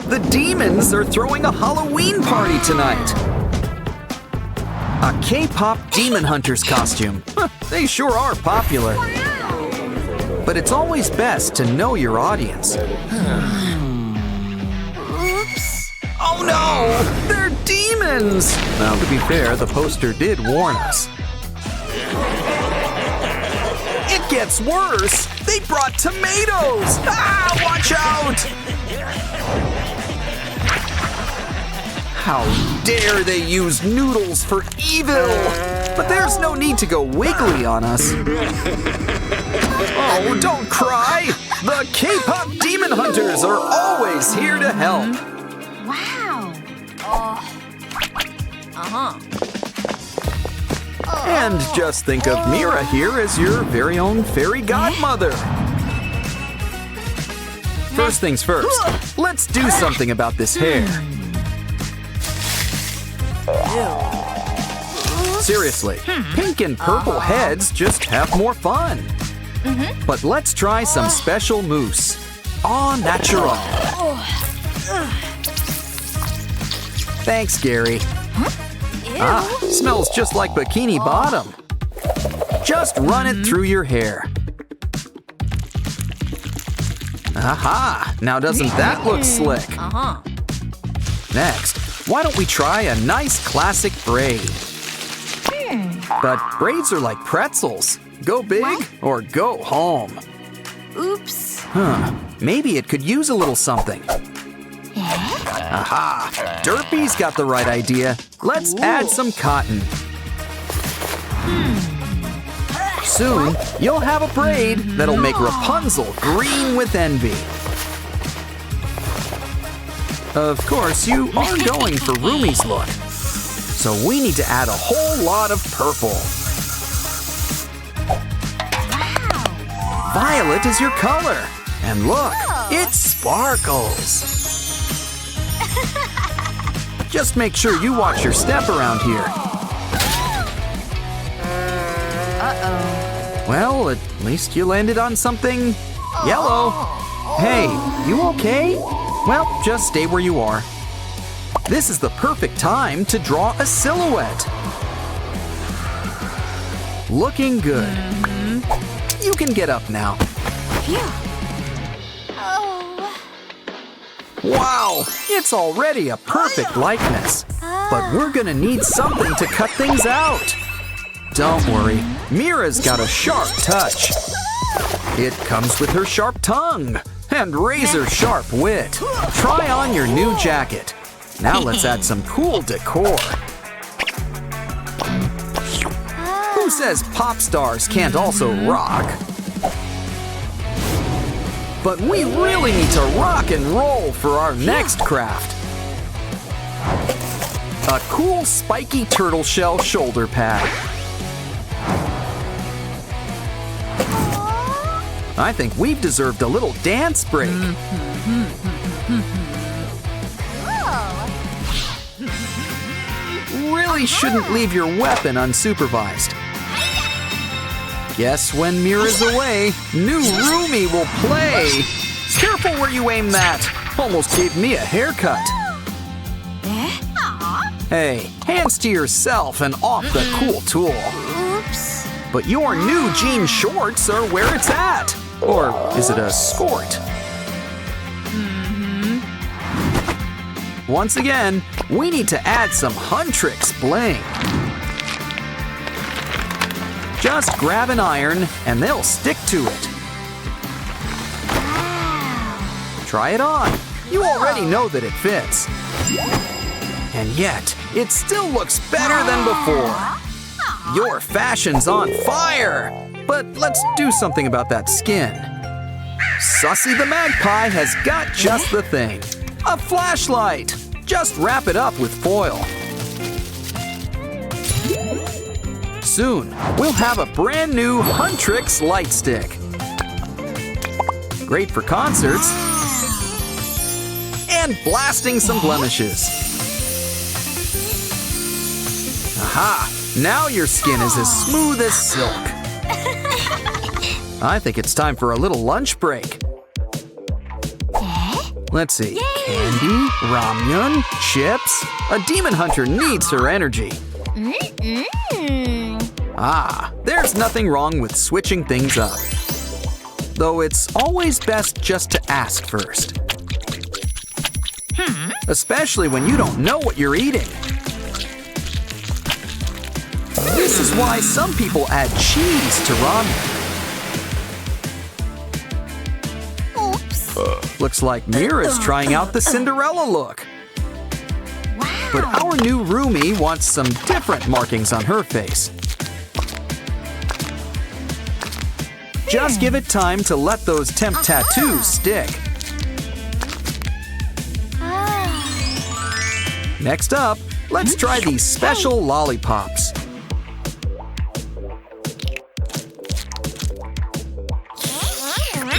The demons are throwing a Halloween party tonight! A K-pop demon hunter's costume. They sure are popular. But it's always best to know your audience. Oops. Oh no! They're demons! Now, to be fair, the poster did warn us. It gets worse! They brought tomatoes! Ah, watch out! How dare they use noodles for evil! But there's no need to go wiggly on us. Oh, don't cry! The K-pop demon hunters are always here to help. Wow. And just think of Mira here as your very own fairy godmother. First things first, let's do something about this hair. Seriously, pink and purple heads just have more fun. But let's try some special mousse. Au natural. Thanks, Gary. Ah, smells just like bikini bottom. Just run it through your hair. Aha! Now doesn't that look slick? Next, why don't we try a nice classic braid? But braids are like pretzels. Go big or go home. Oops. Maybe it could use a little something. Aha! Derpy's got the right idea. Let's add some cotton. Soon, you'll have a braid that'll make Rapunzel green with envy. Of course, you are going for Rumi's look. So we need to add a whole lot of purple. Violet is your color. And look, it sparkles. Just make sure you watch your step around here. Well, at least you landed on something yellow. Hey, you okay? Well, just stay where you are. This is the perfect time to draw a silhouette. Looking good. You can get up now. Wow, it's already a perfect likeness. But we're gonna need something to cut things out. Don't worry, Mira's got a sharp touch. It comes with her sharp tongue and razor-sharp wit. Try on your new jacket. Now let's add some cool decor. Who says pop stars can't also rock? But we really need to rock and roll for our next craft. A cool spiky turtle shell shoulder pad. I think we've deserved a little dance break. Really shouldn't leave your weapon unsupervised. Guess when Mira's away, new Rumi will play. Careful where you aim that. Almost gave me a haircut. Hey, hands to yourself and off the cool tool. Oops. But your new jean shorts are where it's at. Or is it a skort? Once again, we need to add some Huntrix bling. Just grab an iron and they'll stick to it. Try it on. You already know that it fits. And yet, it still looks better than before. Your fashion's on fire. But let's do something about that skin. Sussy the Magpie has got just the thing. A flashlight. Just wrap it up with foil. Soon, we'll have a brand new Huntrix light stick. Great for concerts and blasting some blemishes. Aha! Now your skin is as smooth as silk. I think it's time for a little lunch break. Let's see. Candy, ramyun, chips. A demon hunter needs her energy. Ah, there's nothing wrong with switching things up. Though it's always best just to ask first. Especially when you don't know what you're eating. This is why some people add cheese to ramen. Oops. Looks like Mira's trying out the Cinderella look. Wow. But our new roomie wants some different markings on her face. Just give it time to let those temp tattoos stick. Next up, let's try these special lollipops.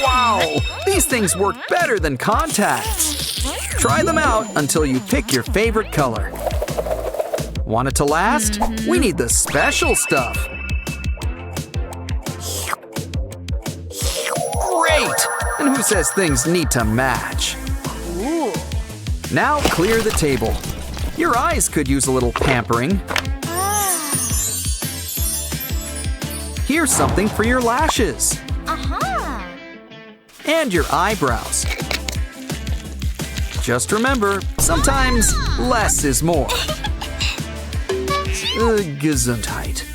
Wow, these things work better than contacts. Try them out until you pick your favorite color. Want it to last? We need the special stuff. Great! And who says things need to match? Now clear the table. Your eyes could use a little pampering. Here's something for your lashes. And your eyebrows. Just remember, sometimes less is more. Gesundheit.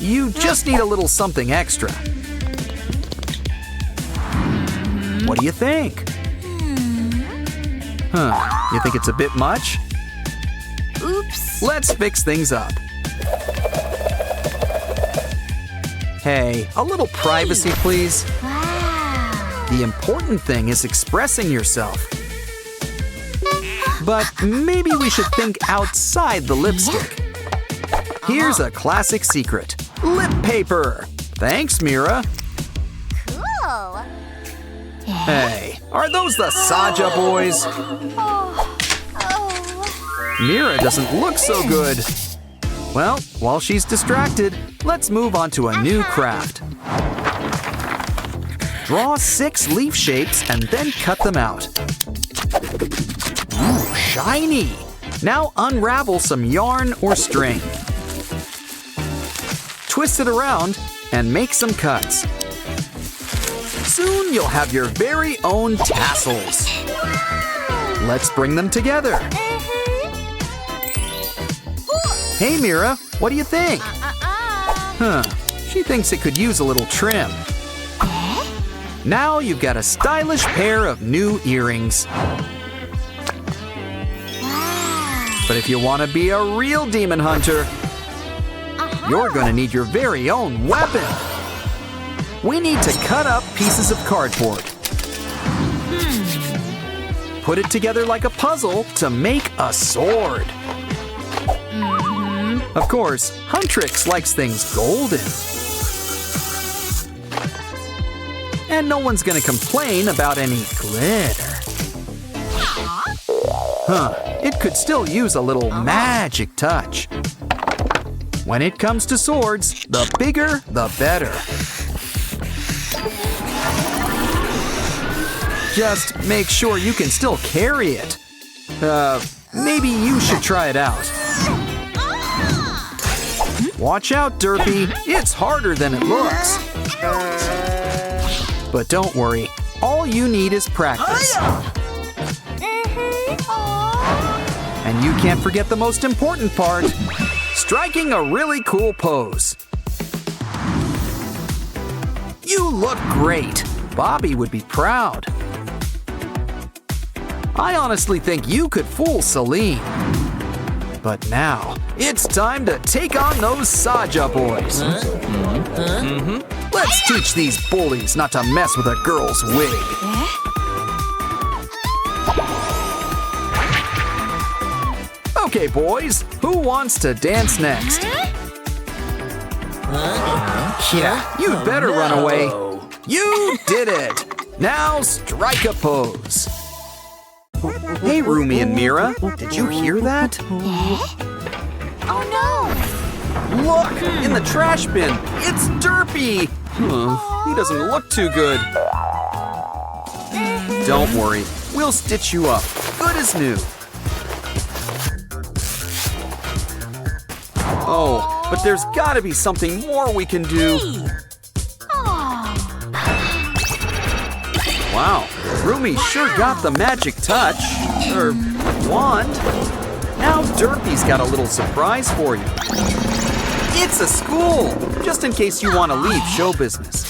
You just need a little something extra. What do you think? You think it's a bit much? Oops. Let's fix things up. Hey, a little privacy, please. Wow. The important thing is expressing yourself. But maybe we should think outside the lipstick. Here's a classic secret. Lip paper. Thanks, Mira. Cool. Hey, are those the Saja boys? Mira doesn't look so good. Well, while she's distracted, let's move on to a new craft. Draw 6 leaf shapes and then cut them out. Ooh, shiny! Now unravel some yarn or string. Twist it around and make some cuts. Soon you'll have your very own tassels. Let's bring them together. Hey Mira, what do you think? She thinks it could use a little trim. Now you've got a stylish pair of new earrings. But if you want to be a real demon hunter, you're going to need your very own weapon. We need to cut up pieces of cardboard. Put it together like a puzzle to make a sword. Of course, Huntrix likes things golden. And no one's gonna complain about any glitter. It could still use a little magic touch. When it comes to swords, the bigger, the better. Just make sure you can still carry it. Maybe you should try it out. Watch out, Derpy. It's harder than it looks. But don't worry, all you need is practice. And you can't forget the most important part, striking a really cool pose. You look great. Bobby would be proud. I honestly think you could fool Celine. But now, it's time to take on those Saja boys. Let's teach these bullies not to mess with a girl's wig. Okay, boys, who wants to dance next? Yeah, you'd better run away. You did it! Now strike a pose. Hey, Rumi and Mira, did you hear that? Oh no! Look, in the trash bin, it's Derpy! He doesn't look too good. Don't worry, we'll stitch you up. good as new. Oh, but there's gotta be something more we can do. Wow, Rumi sure got the magic touch, or wand. Now Derpy's got a little surprise for you. It's a school, just in case you want to leave show business.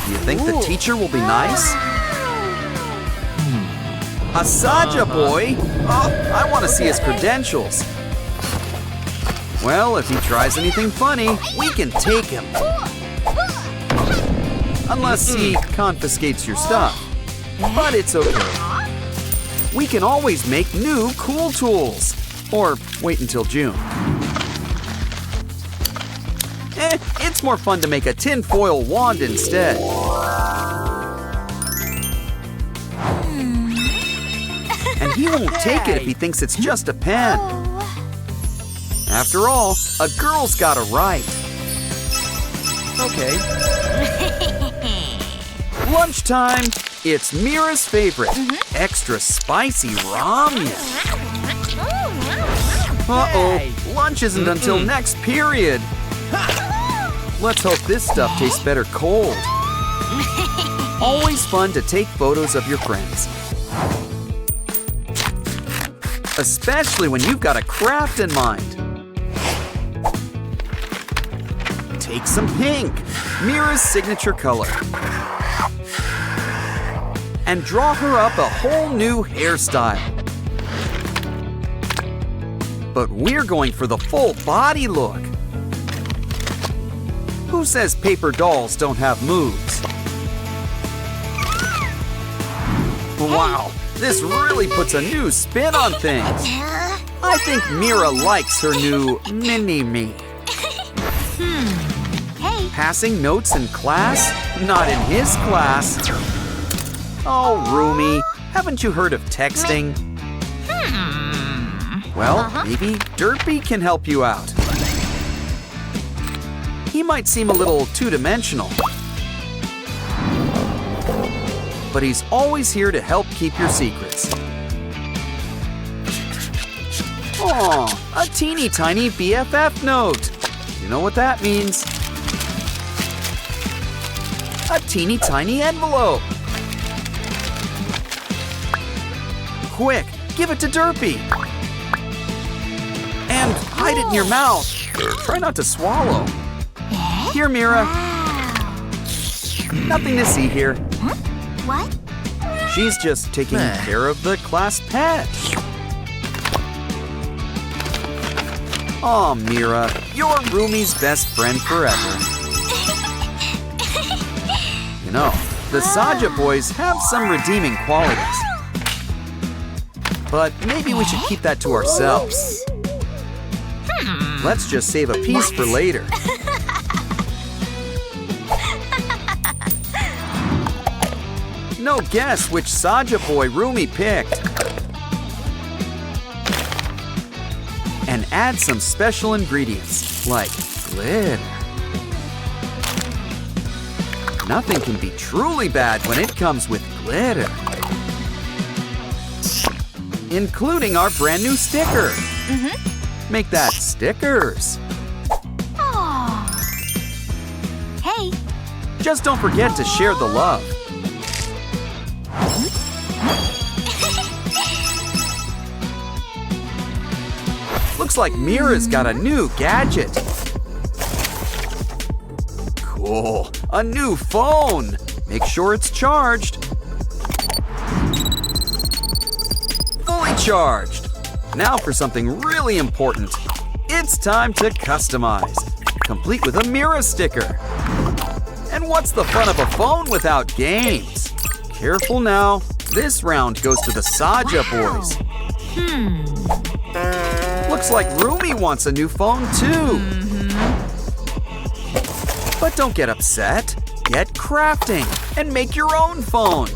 Do you think the teacher will be nice? A Saja boy? Oh, I want to see his credentials. Well, if he tries anything funny, we can take him. Unless he confiscates your stuff. But it's okay. We can always make new cool tools. Or wait until June. It's more fun to make a tinfoil wand instead. And he won't take it if he thinks it's just a pen. After all, a girl's got a right. Okay. Lunchtime. It's Mira's favorite. Extra spicy ramen. Uh-oh, lunch isn't until next period. Let's hope this stuff tastes better cold. Always fun to take photos of your friends. Especially when you've got a craft in mind. Take some pink, Mira's signature color. And draw her up a whole new hairstyle. But we're going for the full body look. Who says paper dolls don't have moves? Wow, this really puts a new spin on things. I think Mira likes her new mini-me. Hey. Passing notes in class? Not in his class. Oh, Rumi, haven't you heard of texting? Well, maybe Derpy can help you out. He might seem a little two-dimensional, but he's always here to help keep your secrets. Aw, a teeny tiny BFF note. You know what that means? A teeny tiny envelope. Quick, give it to Derpy. And hide it in your mouth. Try not to swallow. Here, Mira. Nothing to see here. What? She's just taking care of the class pet. Aw, Mira, you're Rumi's best friend forever. You know, the Saja boys have some redeeming qualities. But maybe we should keep that to ourselves. Let's just save a piece for later. No guess which Saja boy Rumi picked. And add some special ingredients, like glitter. Nothing can be truly bad when it comes with glitter. Including our brand new sticker. Make that stickers. Aww. Hey. Just don't forget to share the love. Looks like Mira's got a new gadget. Cool, a new phone. Make sure it's charged. Fully charged. Now for something really important. It's time to customize, complete with a Mira sticker. And what's the fun of a phone without games? Careful now, this round goes to the Saja boys. Looks like Rumi wants a new phone too. But don't get upset. Get crafting and make your own phone.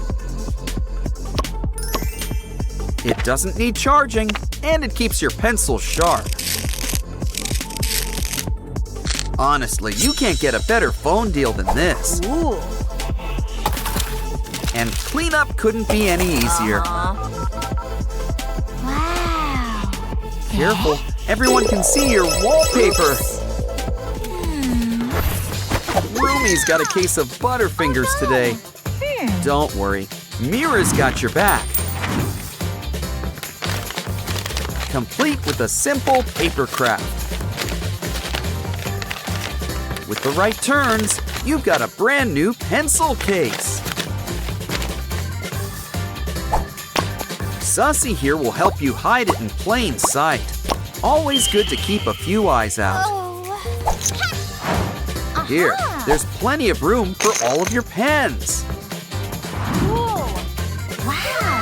It doesn't need charging, and it keeps your pencil sharp. Honestly, you can't get a better phone deal than this. And cleanup couldn't be any easier. Wow. Careful, everyone can see your wallpaper. Rumi's got a case of Butterfingers today. Don't worry, Mira's got your back. Complete with a simple paper craft. With the right turns, you've got a brand new pencil case. Sussy here will help you hide it in plain sight. Always good to keep a few eyes out. Here, there's plenty of room for all of your pens. Cool. Wow.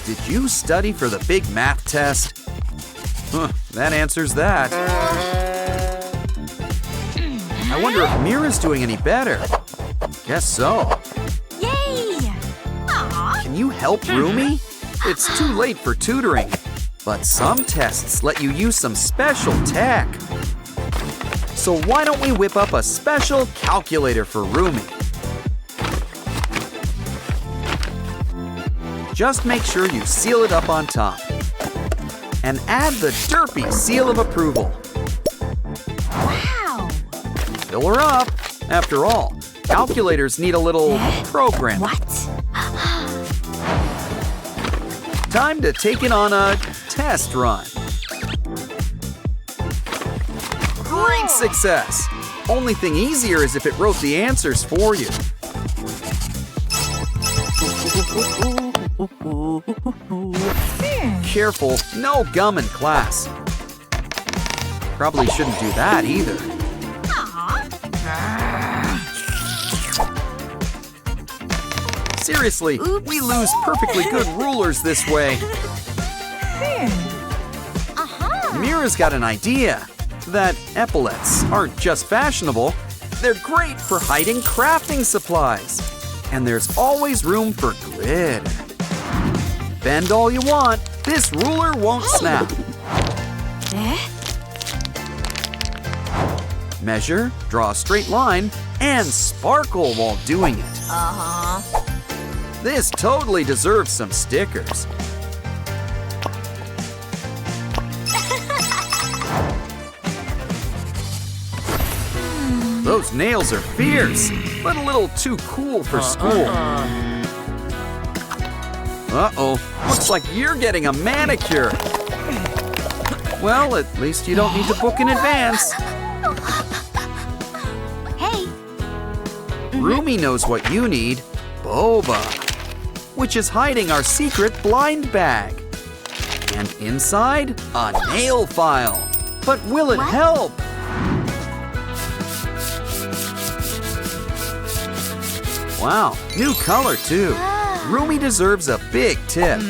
Did you study for the big math test? That answers that. I wonder if Mira's doing any better. Guess so. Yay! Aww. Can you help Rumi? It's too late for tutoring, but some tests let you use some special tech. So why don't we whip up a special calculator for Rumi? Just make sure you seal it up on top. And add the Derpy seal of approval. Wow. Fill her up. After all, calculators need a little programming. What? Time to take it on a test run. Great success! Only thing easier is if it wrote the answers for you. Careful, no gum in class. Probably shouldn't do that either. Seriously, we lose perfectly good rulers this way. Mira's got an idea that epaulets aren't just fashionable, they're great for hiding crafting supplies. And there's always room for glitter. Bend all you want, this ruler won't snap. Measure, draw a straight line, and sparkle while doing it. This totally deserves some stickers. Those nails are fierce, but a little too cool for school. Uh-oh, looks like you're getting a manicure. Well, at least you don't need to book in advance. Hey. Rumi knows what you need, boba, which is hiding our secret blind bag. And inside, a nail file. But will it help? Wow, new color too. Rumi deserves a big tip.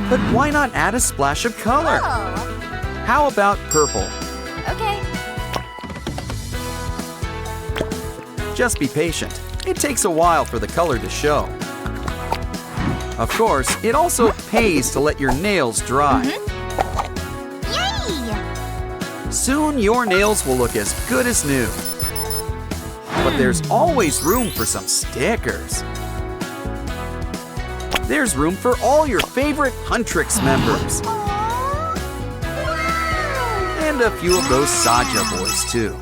But why not add a splash of color? How about purple? Okay. Just be patient. It takes a while for the color to show. Of course, it also pays to let your nails dry. Yay! Soon your nails will look as good as new. But there's always room for some stickers. There's room for all your favorite Huntrix members. And a few of those Saja boys too.